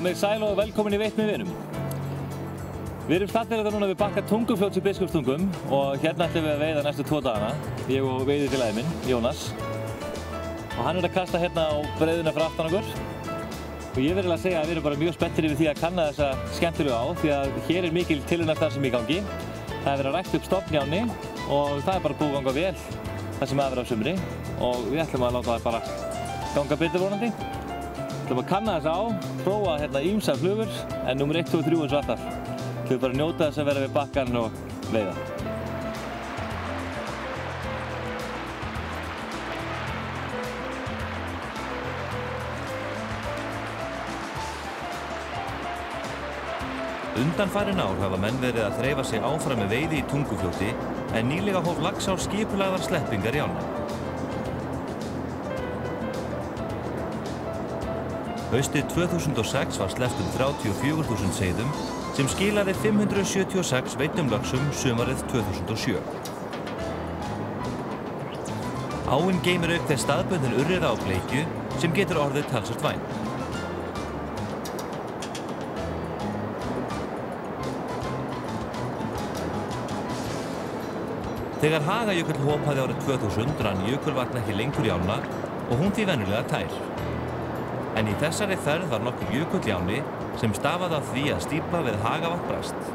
Komið sæl og velkomin í Veitt með vinum. Við erum staddir þetta núna við bakka Tungufljóts í Biskupstungum og hérna ætlum við að veiða næstu 2 dagana, ég og veiðifélagi minn, Jónas. Og hann að kasta hérna á breiðuna fyrir aftan okkur. Og ég verður að segja að við erum bara mjög spenntir yfir því að kanna þessa skemmtilegu á því að hér er mikil tilraunastarfsemi í gangi. Það er verið að rækta upp stofnjárni og það er bara búið að ganga vel það sem af er á sumri og við ætlum að láta það bara ganga betur vonandi. Við ætlum að kanna þessa á, prófa hérna ýmsar flugur en númer 1, 2 og 3 eins og alltaf. Við ætlum bara að njóta þess að vera við bakkann og veiða. Undanfarin ár hafa menn verið að þreifa sig áfram með veiði í Tungufljóti en nýlega hóf Laxár skipulagðar sleppingar í ána. Haustið 2006 var sleppt 34.000 seiðum sem skilaði 576 veiddum laxum sumarið 2007. Áin geymir auk þess staðbundin urriða á bleikju sem getur orðið talsvert væn. Þegar Hagajökull hopaði árið 2000 rann jökulvatn ekki lengur í ána og hún því venjulega tær. En í þessari ferð var nokkur jökull í ánni sem stafaði af því að stífla við Hagavatn brast.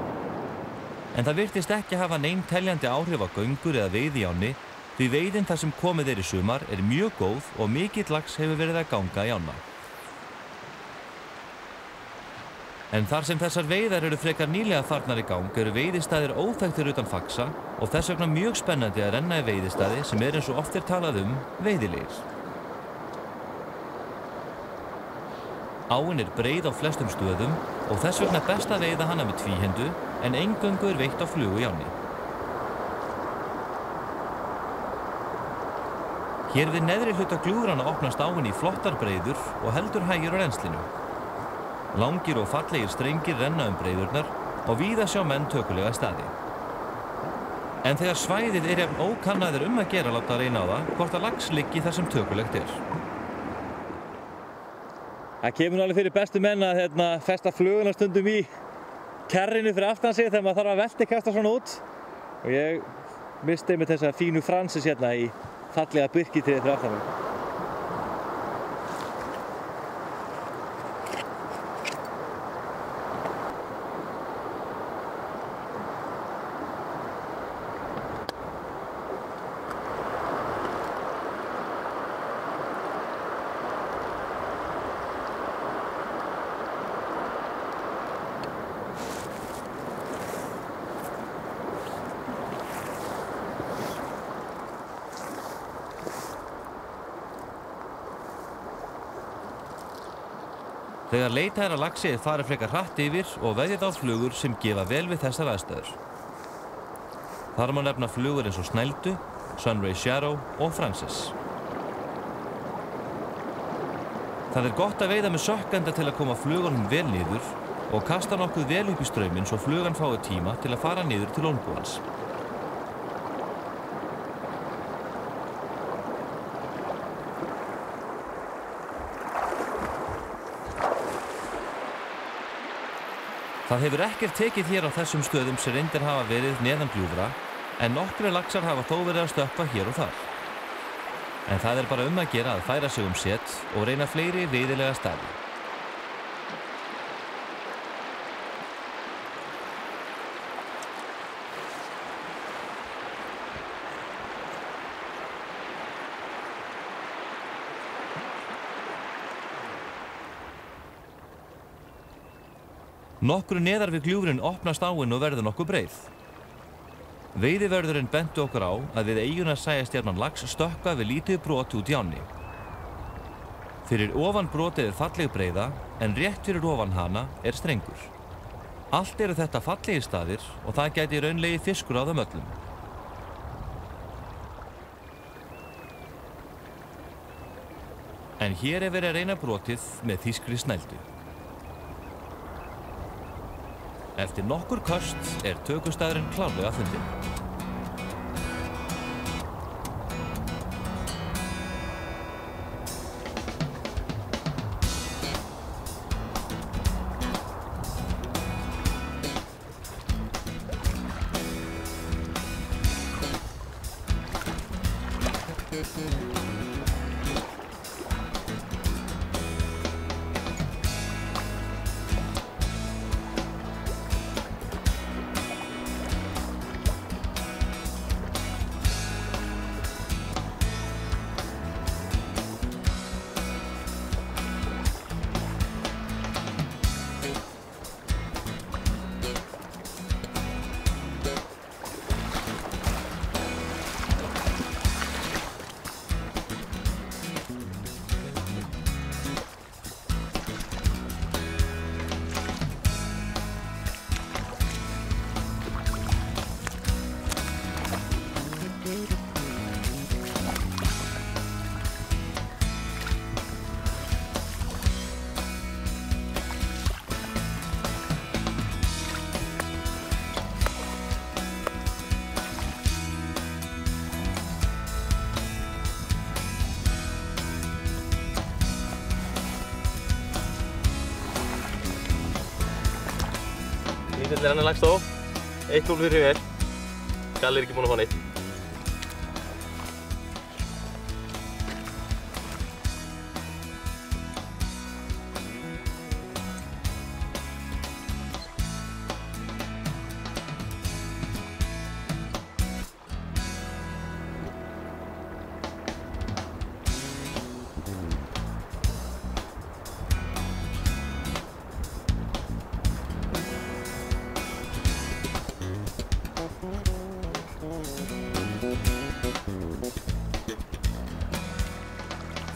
En það virtist ekki hafa nein teljandi áhrif á göngur eða veiði í ánni því veiðin þar sem komið er í sumar er mjög góð og mikill lax hefur verið að ganga í ána. En þar sem þessar veiðar eru frekar nýlega farnar í gang eru veiðistæðir óþekktir utan Faxa og þess vegna mjög spennandi að renna í veiðistæði sem er eins og oft er talað veiðilegir. Áin er breið á flestum stöðum og þess vegna best að veiða hana með tvíhendu en eingöngu er veitt á flugu í ánni. Hér við neðri hluta gljúfranna opnast áin í flottar breiður og heldur hægir á rennslinu. Langir og fallegir strengir renna breiðurnar og víða sjá menn tökulega staði. En þegar svæðið er jafn ókannaðir að gera láta reyna á það hvort að lax liggi þar sem tökulegt er. Það kemur alveg fyrir bestu menn að festa fluguna stundum í kerrinu fyrir aftan sig þegar maður þarf að veltikasta svona út. Og ég misti einmitt þessa fínu Francis hérna í fallega birkitréð fyrir aftan mig. Þegar leita er að laxi er farið frekar hratt yfir og veðjað á flugur sem gefa vel við þessar aðstæður. Þar má nefna flugur eins og Snældu, Sunray Shadow og Francis. Það er gott að veiða með sökkenda til að koma flugunum vel niður og kasta nokkuð vel upp í strauminn svo flugan fái tíma til að fara niður til olnbúans. Það hefur ekkert tekið hér á þessum stöðum sem reyndir hafa verið neðan gljúfra en nokkrir laxar hafa þó verið að stökkva hér og þar. En það er bara að gera að færa sig set og reyna fleiri veiðilega staði. Nokkru neðar við gljúfrin opnast áin og verður nokkuð breið. Veiðivörðurinn benti okkur á að við eyjuna sæjastjarnan lax stökkva við lítið brot út í ánni. Fyrir ofan brotið er falleg breiða en rétt fyrir ofan hana er strengur. Allt eru þetta fallegi staðir og það gæti raunlegi fiskur á þeim öllum. En hér er verið að reyna brotið með þýskri Snældu. Eftir nokkur köst er tökustaðurinn klárlega fundinn. Þetta hann lagst á, 1-0 fyrir mér. Galli ekki búinn að fá neitt.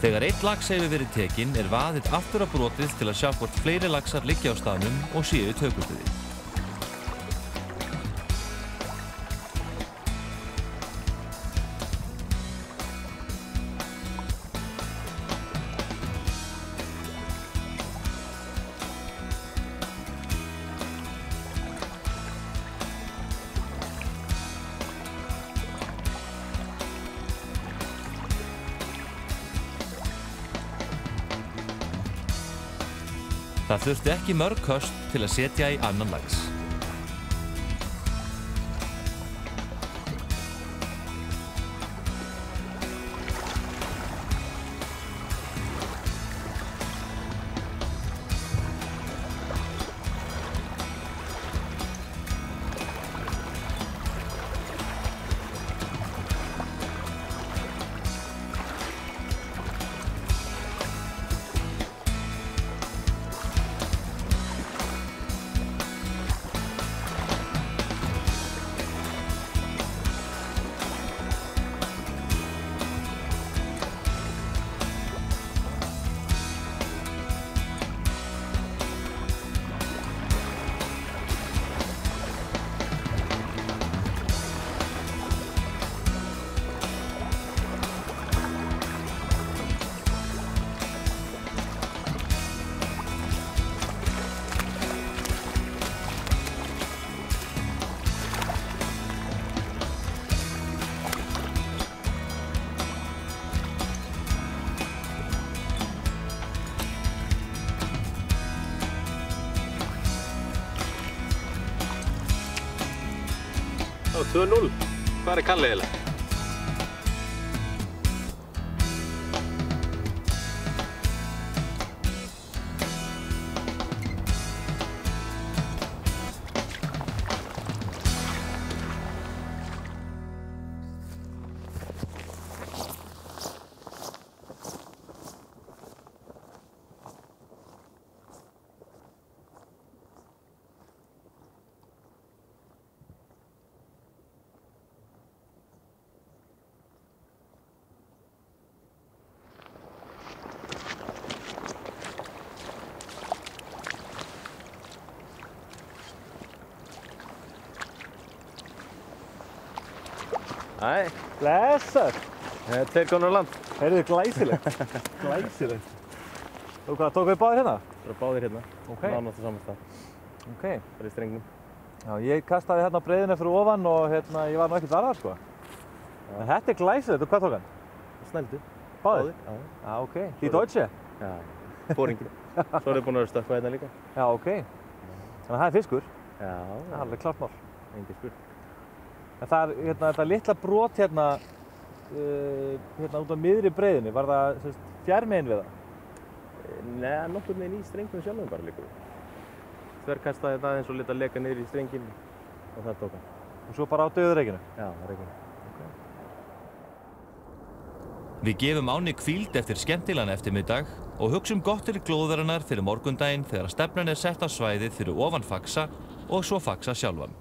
Þegar einn lax hefur verið tekinn er vaðið aftur á brotið til að sjá hvort fleiri laxar liggja á staðnum og séu í tökustuði. Það þurfti ekki mörg köst til að setja í annan lax. Já, 2-0. Hvað er Kalli eiginlega? Æ, Blessar! tveir konur á land. Heyrðu, glæsilegt. Glæsilegt. Og hvað, tók við báðir hérna? Það eru báðir hérna. Ok. Nánast á saman stað. Ok. Það er í strengnum. Já, ég kastaði hérna á breiðinu fyrir ofan og ég var nú ekkert varðar, sko. En þetta er glæsilegt. Og hvað tók hann? Snældu. Báðir? Já. Já, ok. Die Deutsche? Já, fóringin. Svo eru þið búin að vera stökkvað hérna líka. Já, ok. Þannig að það er fiskur. Já. Það er alveg klart mál. Engin spurning. En það er hérna, þetta litla brot hérna hérna út á miðri breiðunni? Var það fjærmegin við það? Nei, nokkur meginn í strengnum sjálfum bara líka. Þverkastaði það eins og lét að leka niður í strenginn og það tók hann. Og svo bara á dauðareikinu? Já, reikinu. Við gefum ánni hvíld eftir skemmtilegan eftirmiddag og hugsum gott til glóðarinnar fyrir morgundaginn þegar stefnan sett á svæðið fyrir ofan Faxa og svo Faxa sjálfan.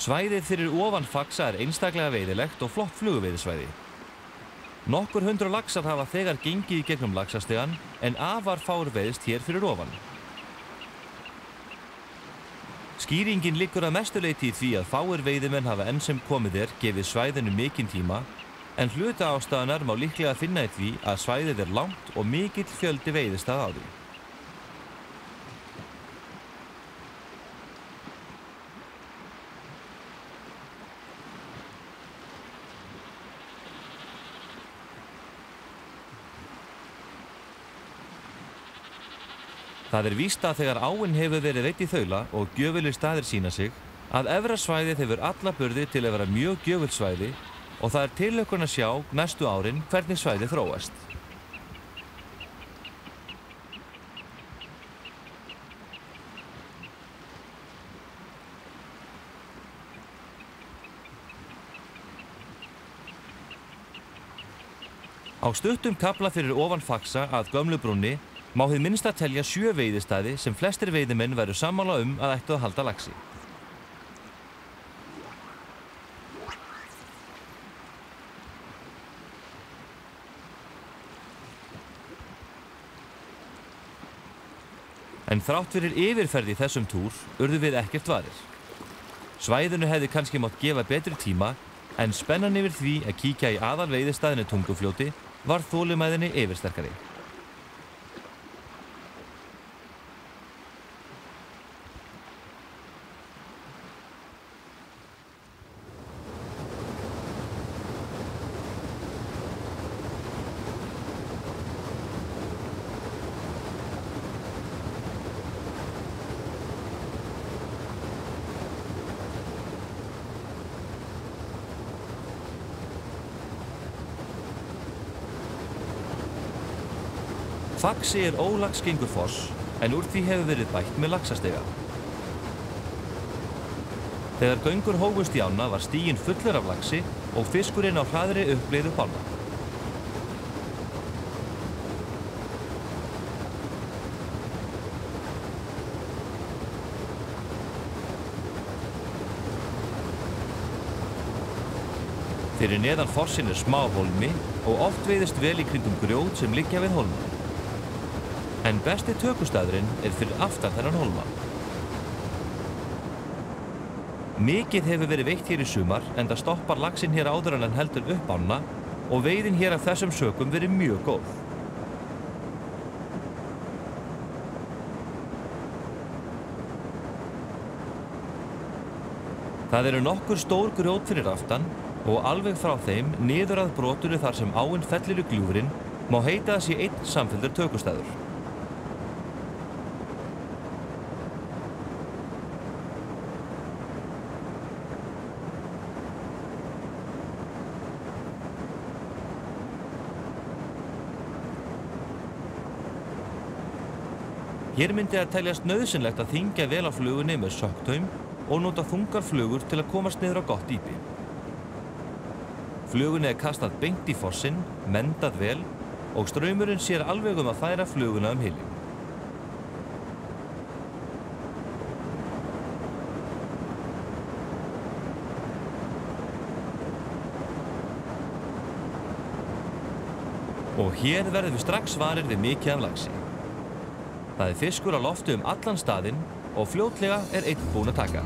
Svæðið fyrir ofan Faxa einstaklega veiðilegt og flott flugveiðisvæði. Nokkur hundruð laxar hafa þegar gengið í gegnum laxastigann en afar fáir veiðst hér fyrir ofan. Skýringin liggur að mestu leyti í því að fáir veiðimenn hafa enn sem komið gefið svæðinu mikinn tíma en hluta ástæðunar má líklega finna í því að svæðið langt og mikill fjöldi veiðistað á því. Það víst að þegar áin hefur verið veidd í þaula og gjöfulir staðir sýna sig, að efra svæðið hefur alla burði til að vera mjög gjöfult svæði og það tilhlökkun að sjá næstu árin hvernig svæðið þróast. Á stuttum kafla fyrir ofan Faxa að gömlu brúnni má hið minnsta telja 7 veiðistæði sem flestir veiðimenn væru sammála að ættu að halda laxi. En þrátt fyrir yfirferð í þessum túr urðu við ekkert varir. Svæðinu hefði kannski mátt gefa betri tíma en spennan yfir því að kíkja í aðal veiðistæðinu Tungufljóti var þolinmæðinni yfirsterkari. Faxi ólagsgengur foss en úr því hefur verið bætt með laxastega. Þegar göngur hófust í ána var stíginn fullur af laxi og fiskurinn á hraðri uppleið upp ána. Fyrir neðan fossinn smá hólmi og oft veiðist vel í kringum grjót sem liggja við hólma. En besti tökustæðurinn fyrir aftan þennan hólma. Mikið hefur verið veitt hér í sumar enda stoppar laxinn hér áður en hann heldur upp ána og veiðin hér af þessum sökum verið mjög góð. Það eru nokkur stór grjót fyrir aftan og alveg frá þeim niður að brotinu þar sem áin fellir í gljúfurinn má heita það sé einn samfelldur tökustæður. Hér myndi að teljast nauðsynlegt að þyngja vel á flugunni með sökktaum og nota þungar flugur til að komast niður á gott dýpi. Flugunni kastað beint í fossinn, mendað vel og straumurinn sér alveg að færa fluguna hylinn. Og hér verðum við strax varir við mikið af laxi. Það fiskur á lofti allan staðinn og fljótlega einn búinn að taka.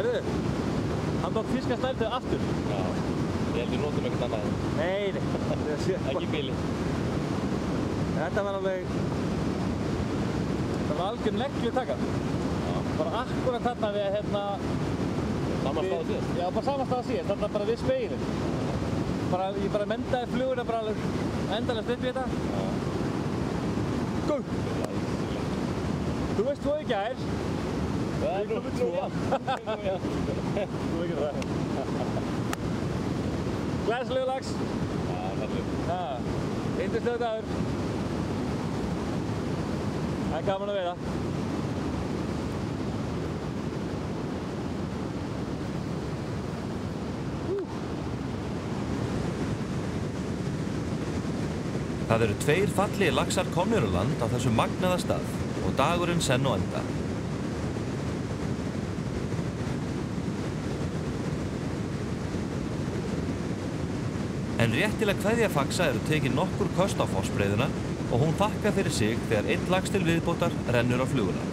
Heyrðu, hann tók fiskastæltið aftur. Já, ég held við notum eitthvað annað. Nei. Ekki í bili. Þetta var alveg algjör neglu taka. Já. Bara akkurat þarna við hérna Sama stað síðast? Já, bara sama stað síðast, þarna bara við spegilinn. Ég bara mendaði fluguna bara alveg endalaust upp í þetta. Já. Góð! Þú veist þú ekki gær? Það er nú já. Þú ekki það. Glæsilegu lax. Já, fallið. Já, yndislegu dagur. Það er gaman að veiða. Það eru 2 fallegir laxar komnir á land á þessum magnaða stað og dagurinn senn á enda. En rétt til að kveðja Faxa eru tekin nokkur köst á fossbreiðuna og hún þakkar fyrir sig þegar 1 lax til viðbótar rennur á fluguna.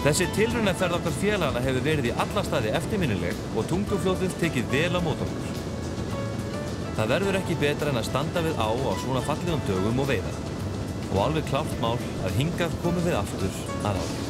Þessi tilraunaferð okkar félagana hefur verið í alla staði eftirminnileg og Tungufljótið tekið vel á móti okkur. Það verður ekki betra en að standa við á svona fallegum dögum og veiða. Og alveg klárt mál að hingað komum við aftur að ári.